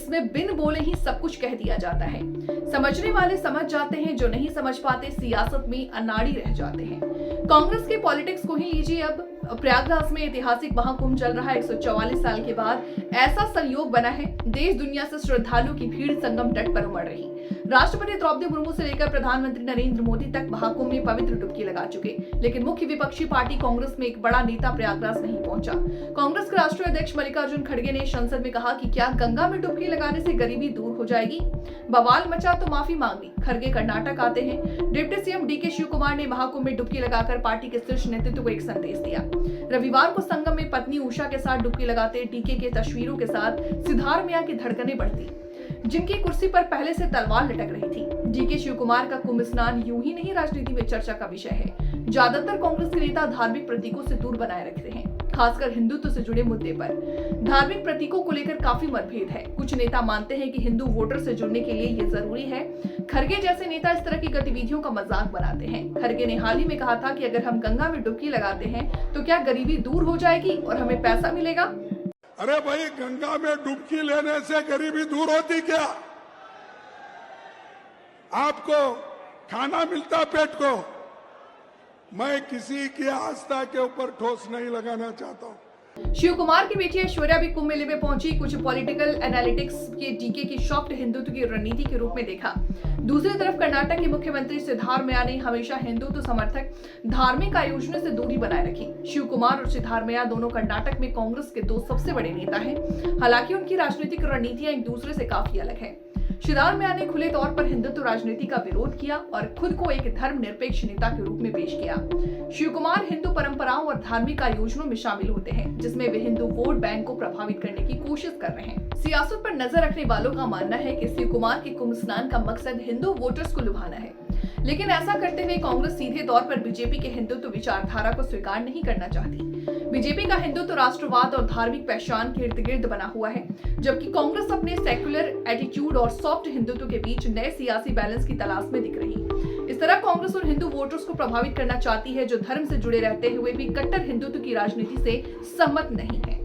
जिसमें बिन बोले ही सब कुछ कह दिया जाता है। समझने वाले समझ जाते हैं, जो नहीं समझ पाते सियासत में अनाड़ी रह जाते हैं। कांग्रेस के पॉलिटिक्स को ही लीजिए। अब प्रयागराज में ऐतिहासिक महाकुंभ चल रहा है। 144 साल के बाद ऐसा संयोग बना है, देश दुनिया से श्रद्धालुओं की भीड़ संगम तट पर उमड़ रही। राष्ट्रपति द्रौपदी मुर्मू से लेकर प्रधानमंत्री नरेंद्र मोदी तक महाकुंभ में पवित्र डुबकी लगा चुके, लेकिन मुख्य विपक्षी पार्टी कांग्रेस में एक बड़ा नेता प्रयागराज नहीं पहुंचा। कांग्रेस के राष्ट्रीय अध्यक्ष मल्लिकार्जुन खड़गे ने संसद में कहा कि क्या गंगा में डुबकी लगाने से गरीबी दूर हो जाएगी? बवाल मचा तो माफी मांग ली। खड़गे कर्नाटक आते हैं। Deputy CM DK Shivakumar ने महाकुंभ में डुबकी लगाकर पार्टी के शीर्ष नेतृत्व को एक संदेश दिया। रविवार को संगम में पत्नी उषा के साथ डुबकी लगाते डीके के तस्वीरों के साथ सिद्धारमैया की धड़कनें बढ़ती, जिनकी कुर्सी पर पहले से तलवार लटक रही थी। डीके शिव कुमार का कुंभ स्नान यूं ही नहीं राजनीति में चर्चा का विषय है। ज्यादातर कांग्रेस के नेता धार्मिक प्रतीकों से दूर बनाए रखते हैं, खासकर हिंदुत्व से जुड़े मुद्दे पर। धार्मिक प्रतीकों को लेकर काफी मतभेद है। कुछ नेता मानते हैं कि हिंदू वोटर से जुड़ने के लिए ये जरूरी है। खड़गे जैसे नेता इस तरह की गतिविधियों का मजाक बनाते हैं। खड़गे ने हाल ही में कहा था कि अगर हम गंगा में डुबकी लगाते हैं तो क्या गरीबी दूर हो जाएगी और हमें पैसा मिलेगा? अरे भाई, गंगा में डुबकी लेने से गरीबी दूर होती क्या? आपको खाना मिलता पेट को? मैं किसी की आस्था के ऊपर ठोस नहीं लगाना चाहता हूं। शिव कुमार की बेटी ऐश्वर्या भी कुंभ मेले में पहुंची। कुछ पॉलिटिकल एनालिटिक्स के डीके की सॉफ्ट हिंदुत्व की रणनीति के रूप में देखा। दूसरी तरफ कर्नाटक के मुख्यमंत्री सिद्धारमैया ने हमेशा हिंदुत्व समर्थक धार्मिक आयोजनों से दूरी बनाए रखी। शिव कुमार और सिद्धारमैया दोनों कर्नाटक में कांग्रेस के दो सबसे बड़े नेता हैं। हालांकि उनकी राजनीतिक रणनीतियां एक दूसरे से काफी अलग है। सिद्धारमैया ने खुले तौर पर हिंदुत्व राजनीति का विरोध किया और खुद को एक धर्मनिरपेक्ष नेता के रूप में पेश किया। शिव कुमार हिंदू परंपराओं और धार्मिक आयोजनों में शामिल होते हैं, जिसमें वे हिंदू वोट बैंक को प्रभावित करने की कोशिश कर रहे हैं। सियासत पर नजर रखने वालों का मानना है कि शिव कुमार के कुंभ स्नान का मकसद हिंदू वोटर्स को लुभाना है, लेकिन ऐसा करते हुए कांग्रेस सीधे तौर पर बीजेपी के हिंदुत्व विचारधारा को स्वीकार नहीं करना चाहती। बीजेपी का हिंदुत्व राष्ट्रवाद और धार्मिक पहचान के इर्द गिर्द बना हुआ है, जबकि कांग्रेस अपने सेक्युलर एटीट्यूड और सॉफ्ट हिंदुत्व के बीच नए सियासी बैलेंस की तलाश में दिख रही। इस तरह कांग्रेस उन हिंदू वोटर्स को प्रभावित करना चाहती है जो धर्म से जुड़े रहते हुए भी कट्टर हिंदुत्व की राजनीति से सहमत नहीं है।